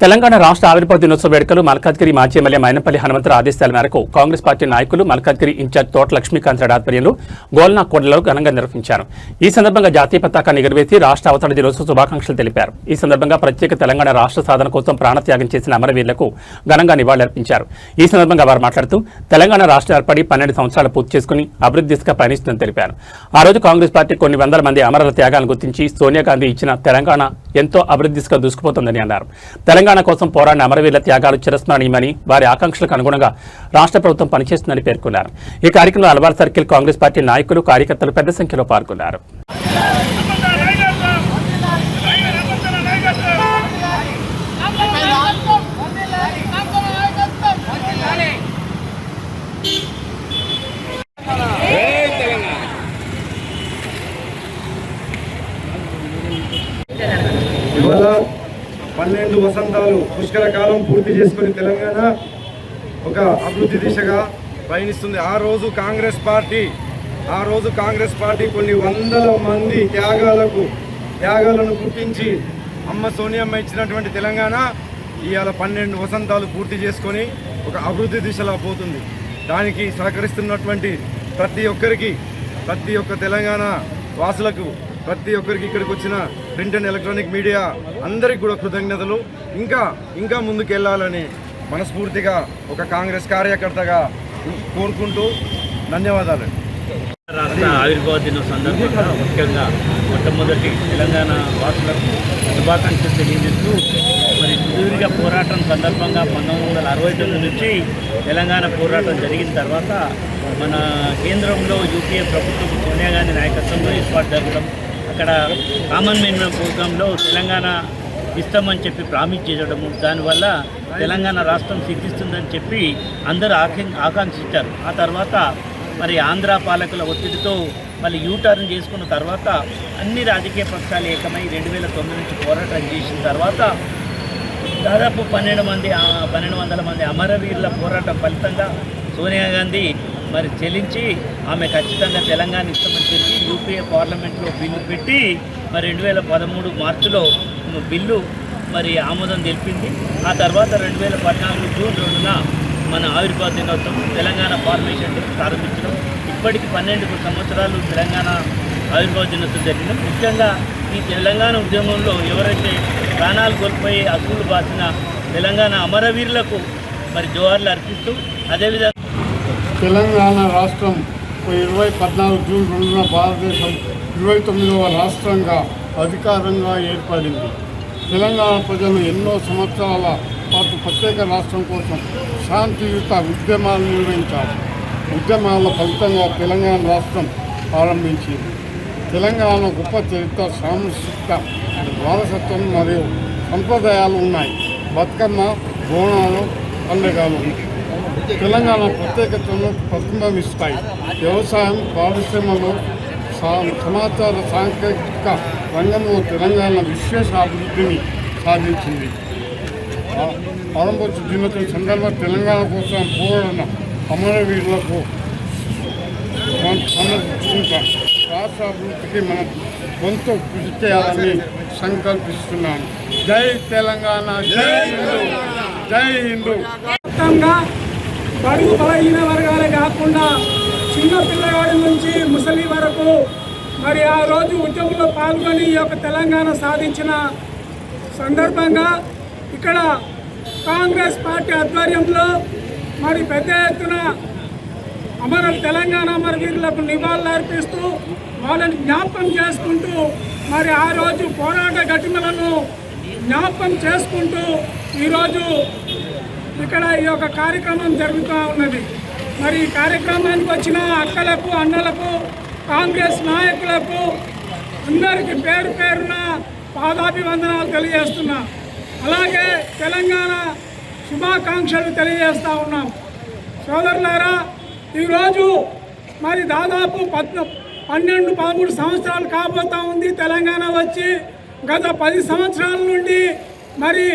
తెలంగాణ రాష్ట్ర ఆవిర్భావ దినోత్సవ వేడుకలు మల్కాజ్గిరి మాజీ ఎమ్మెల్యే మైనంపల్లి హనుమంతరావు ఆదేశాల మేరకు కాంగ్రెస్ పార్టీ నాయకులు మల్కాజ్గిరి ఇన్ఛార్జ్ తోట లక్ష్మీకాంత్ రెడ్డి ఆధ్వర్యంలో గోల్నా కోడలలో ఘనంగా నిర్వహించారు. ఈ సందర్భంగా జాతీయ పతాకాన్ని ఎగురవేసి రాష్ట్ర అవతరణ దినోత్సవ శుభాకాంక్షలు తెలిపారు. ఈ సందర్భంగా ప్రత్యేక తెలంగాణ రాష్ట్ర సాధన కోసం ప్రాణత్యాగం చేసిన అమరవీరులకు ఘనంగా నివాళులర్పించారు. ఈ సందర్భంగా వారు మాట్లాడుతూ తెలంగాణ రాష్ట్రం ఏర్పడి 12 సంవత్సరాలు పూర్తి చేసుకుని అభివృద్ధి దిశగా పయనిస్తుందని తెలిపారు. ఆ రోజు కాంగ్రెస్ పార్టీ కొన్ని వందల మంది అమరుల త్యాగాలను గుర్తించి సోనియా గాంధీ ఇచ్చిన తెలంగాణ ఎంతో అభివృద్ధి దిశగా దూసుకుపోతుందని అన్నారు. తెలంగాణ కోసం పోరాడిన అమరవీరుల త్యాగాలు చిరస్మరణీయమని, వారి ఆకాంక్షలకు అనుగుణంగా రాష్ట్ర ప్రభుత్వం పనిచేస్తుందని పేర్కొన్నారు. ఈ కార్యక్రమంలో అల్వార్ సర్కిల్ కాంగ్రెస్ పార్టీ నాయకులు, కార్యకర్తలు పెద్ద సంఖ్యలో పాల్గొన్నారు. ఇవాళ 12 వసంతాలు పుష్కర కాలం పూర్తి చేసుకుని తెలంగాణ ఒక అభివృద్ధి దిశగా పయనిస్తుంది. ఆ రోజు కాంగ్రెస్ పార్టీ కొన్ని వందల మంది త్యాగాలను గుర్తించి అమ్మ సోనియమ్మ ఇచ్చినటువంటి తెలంగాణ ఇవాళ 12 వసంతాలు పూర్తి చేసుకొని ఒక అభివృద్ధి దిశలో పోతుంది. దానికి సహకరిస్తున్నటువంటి ప్రతి ఒక్క తెలంగాణ వాసులకు, ప్రతి ఒక్కరికి ఇక్కడికి వచ్చిన ప్రింట్ అండ్ ఎలక్ట్రానిక్ మీడియా అందరికి కూడా కృతజ్ఞతలు. ఇంకా ముందుకెళ్లాలని మనస్ఫూర్తిగా ఒక కాంగ్రెస్ కార్యకర్తగా కోరుకుంటూ ధన్యవాదాలు. రాష్ట్ర ఆవిర్భావ దినం సందర్భంగా ముఖ్యంగా మొట్టమొదటి తెలంగాణ వాసులకు శుభాకాంక్షలు తెలియజేస్తూ, మరి సుదీర్ఘ పోరాటం సందర్భంగా 1969 నుంచి తెలంగాణ పోరాటం జరిగిన తర్వాత మన కేంద్రంలో యూపీఏ ప్రభుత్వం సోనియా గాంధీ నాయకత్వంలో ఏర్పాటు జరగడం, అక్కడ కామన్ మెన్ ప్రోగ్రాంలో తెలంగాణ ఇస్తామని చెప్పి ప్రామిస్ చేయడము, దానివల్ల తెలంగాణ రాష్ట్రం సిద్ధిస్తుందని చెప్పి అందరూ ఆకాంక్షించారు. ఆ తర్వాత మరి ఆంధ్ర పాలకుల ఒత్తిడితో మళ్ళీ యూటర్న్ చేసుకున్న తర్వాత అన్ని రాజకీయ పక్షాలు ఏకమై 2009 నుంచి పోరాటం చేసిన తర్వాత దాదాపు 1200 మంది అమరవీరుల పోరాటం ఫలితంగా సోనియా గాంధీ మరి చెల్లించి ఆమె ఖచ్చితంగా తెలంగాణ ఇస్తామని చెప్పి యూపీఏ పార్లమెంట్లో బిల్లు పెట్టి మరి 2013 మార్చిలో బిల్లు మరి ఆమోదం తెలిపింది. ఆ తర్వాత 2014 జూన్ 2న మన ఆవిర్భావ దినోత్సవం తెలంగాణ ఫార్మేషన్ ప్రారంభించడం. ఇప్పటికి 12 సంవత్సరాలు తెలంగాణ ఆవిర్భావ దినోత్సవం జరిగింది. ముఖ్యంగా ఈ తెలంగాణ ఉద్యమంలో ఎవరైతే ప్రాణాలు కోల్పోయి అసూలు బాసిన తెలంగాణ అమరవీరులకు మరి జోహార్లు అర్పిస్తూ, అదేవిధంగా తెలంగాణ రాష్ట్రం 14 జూన్ 2న భారతదేశం 29వ రాష్ట్రంగా అధికారంగా ఏర్పడింది. తెలంగాణ ప్రజలు ఎన్నో సంవత్సరాల పాటు ప్రత్యేక రాష్ట్రం కోసం శాంతియుత ఉద్యమాలు నిర్వహించారు. ఉద్యమాల ఫలితంగా తెలంగాణ రాష్ట్రం ప్రారంభించింది. తెలంగాణ గొప్ప చరిత్ర, సాంస్కృతిక వారసత్వం మరియు సంప్రదాయాలు ఉన్నాయి. బతుకమ్మ, బోనాలు, పండుగలు తెలంగాణ ప్రత్యేకతను ప్రతిబింబిస్తాయి. వ్యవసాయం, పారిశ్రమలు, సమాచార సాంకేతిక రంగంలో తెలంగాణ విశేష అభివృద్ధిని సాధించింది. ఆరంభ దినోత్సవం సందర్భంగా తెలంగాణ కోసం పోరాడిన అమరవీరులకు సమర్పించుకుంటాం. రాష్ట్ర అభివృద్ధికి మనం కొంత కృషి చేయాలని సంకల్పిస్తున్నాను. జై తెలంగాణ, జై హిందూ, జై హిందూ. బడుగు బలహీన వర్గాలే కాకుండా చిన్న పిల్లవాడి నుంచి ముసలి వరకు మరి ఆ రోజు ఉద్యమంలో పాల్గొని ఈ యొక్క తెలంగాణ సాధించిన సందర్భంగా ఇక్కడ కాంగ్రెస్ పార్టీ ఆధ్వర్యంలో మరి పెద్ద ఎత్తున తెలంగాణ అమరవీరులకు నివాళులు అర్పిస్తూ వాళ్ళని జ్ఞాపకం చేసుకుంటూ మరి ఆ రోజు పోరాట ఘటనలను జ్ఞాపకం చేసుకుంటూ ఈరోజు ఇక్కడ ఈ యొక్క కార్యక్రమం జరుగుతూ ఉన్నది. మరి ఈ కార్యక్రమానికి వచ్చిన అక్కలకు, అన్నలకు, కాంగ్రెస్ నాయకులకు అందరికీ పేరు పేరున పాదాభివందనాలు తెలియజేస్తున్నా. అలాగే తెలంగాణ శుభాకాంక్షలు తెలియజేస్తూ ఉన్నాం. సోదరులారా, ఈరోజు మరి దాదాపు 12-13 సంవత్సరాలు కాబోతూ ఉంది తెలంగాణ వచ్చి. గత 10 సంవత్సరాల నుండి మరి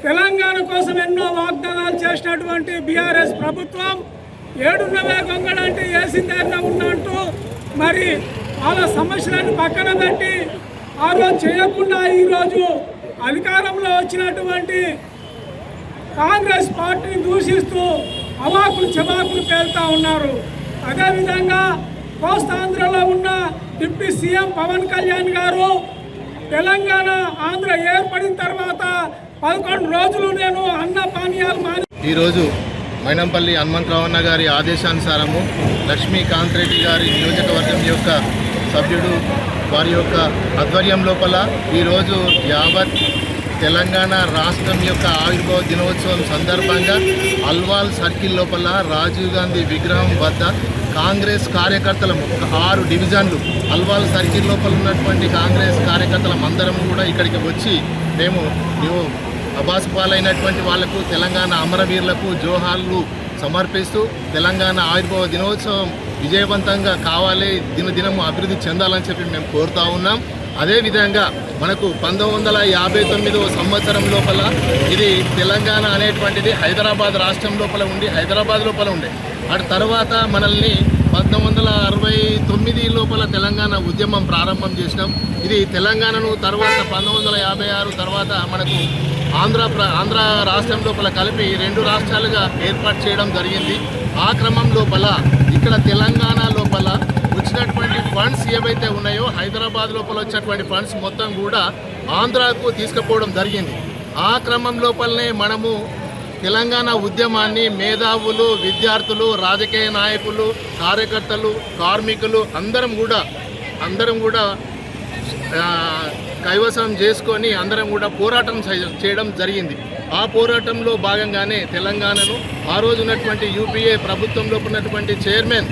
తెలంగాణ కోసం ఎన్నో వాగ్దానాలు చేసినటువంటి బీఆర్ఎస్ ప్రభుత్వం ఏడున్నవే గొంగడంటే ఏసిందేనా ఉన్నట్టు మరి వాళ్ళ సమస్యలను పక్కన పెట్టి ఆ రోజు చేయకుండా ఈరోజు అధికారంలో వచ్చినటువంటి కాంగ్రెస్ పార్టీని దూషిస్తూ అవాకులు చెవాకులు పేలుతూ ఉన్నారు. అదేవిధంగా కోస్తాంధ్రలో ఉన్న డిప్యూటీ సీఎం పవన్ కళ్యాణ్ గారు తెలంగాణ ఆంధ్ర ఏర్పడిన తర్వాత 11 రోజులు నేను అన్న పానీయాలు మాని ఈరోజు మైనంపల్లి హనుమంతరావన్న గారి ఆదేశానుసారము లక్ష్మీకాంత్ రెడ్డి గారి నియోజకవర్గం యొక్క సభ్యుడు వారి యొక్క ఆధ్వర్యం లోపల ఈరోజు యావత్ తెలంగాణ రాష్ట్రం యొక్క ఆవిర్భావ దినోత్సవం సందర్భంగా అల్వాల్ సర్కిల్ లోపల రాజీవ్ గాంధీ విగ్రహం వద్ద కాంగ్రెస్ కార్యకర్తలం ఒక 6 డివిజన్లు అల్వాల్ సర్కిల్ లోపల ఉన్నటువంటి కాంగ్రెస్ కార్యకర్తలం అందరం కూడా ఇక్కడికి వచ్చి మేము అబాసుపాలైనటువంటి వాళ్లకు తెలంగాణ అమరవీరులకు జోహార్లు సమర్పిస్తూ తెలంగాణ ఆవిర్భావ దినోత్సవం విజయవంతంగా కావాలి, దినదినము అభివృద్ధి చెందాలని చెప్పి మేము కోరుతా ఉన్నాం. అదేవిధంగా మనకు 1959వ సంవత్సరం లోపల ఇది తెలంగాణ అనేటువంటిది హైదరాబాద్ రాష్ట్రం లోపల ఉండి హైదరాబాద్ లోపల ఉండే. అటు తర్వాత మనల్ని 1969 లోపల తెలంగాణ ఉద్యమం ప్రారంభం చేసినాం. ఇది తెలంగాణను తర్వాత 1956 తర్వాత మనకు ఆంధ్ర రాష్ట్రం లోపల కలిపి 2 రాష్ట్రాలుగా ఏర్పాటు చేయడం జరిగింది. ఆ క్రమం లోపల ఇక్కడ తెలంగాణ లోపల వచ్చినటువంటి ఫండ్స్ ఏవైతే ఉన్నాయో హైదరాబాద్ లోపల వచ్చినటువంటి ఫండ్స్ మొత్తం కూడా ఆంధ్రాకు తీసుకుపోవడం జరిగింది. ఆ క్రమం లోపలనే మనము తెలంగాణ ఉద్యమాన్ని మేధావులు, విద్యార్థులు, రాజకీయ నాయకులు, కార్యకర్తలు, కార్మికులు అందరం కూడా కైవసం చేసుకొని అందరం కూడా పోరాటం చేయడం జరిగింది. ఆ పోరాటంలో భాగంగానే తెలంగాణను ఆ రోజు ఉన్నటువంటి యూపీఏ ప్రభుత్వంలో ఉన్నటువంటి చైర్మన్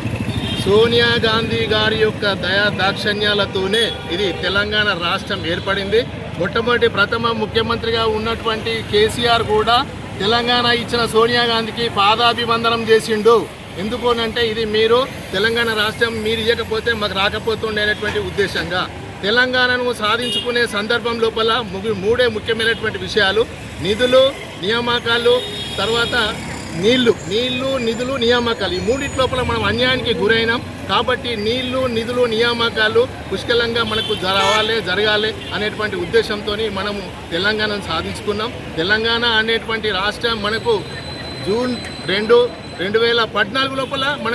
సోనియా గాంధీ గారి యొక్క దయా దాక్షణ్యాలతోనే ఇది తెలంగాణ రాష్ట్రం ఏర్పడింది. మొట్టమొదటి ప్రథమ ముఖ్యమంత్రిగా ఉన్నటువంటి కేసీఆర్ కూడా తెలంగాణ ఇచ్చిన సోనియా గాంధీకి పాదాభివందనం చేసిండు. ఎందుకు అంటే ఇది మీరు తెలంగాణ రాష్ట్రం మీరు ఇవ్వకపోతే మాకు రాకపోతుండే అనేటువంటి ఉద్దేశంగా తెలంగాణను సాధించుకునే సందర్భం లోపల 3 ముఖ్యమైనటువంటి విషయాలు: నిధులు, నియామకాలు, తర్వాత నీళ్లు, నిధులు, నియామకాలు. ఈ 3 లోపల మనం అన్యాయానికి గురైనాం. కాబట్టి నీళ్లు, నిధులు, నియామకాలు పుష్కలంగా మనకు జరగాలి అనేటువంటి ఉద్దేశంతో మనము తెలంగాణను సాధించుకున్నాం. తెలంగాణ అనేటువంటి రాష్ట్రం మనకు జూన్ 2, 2014 లోపల మనకు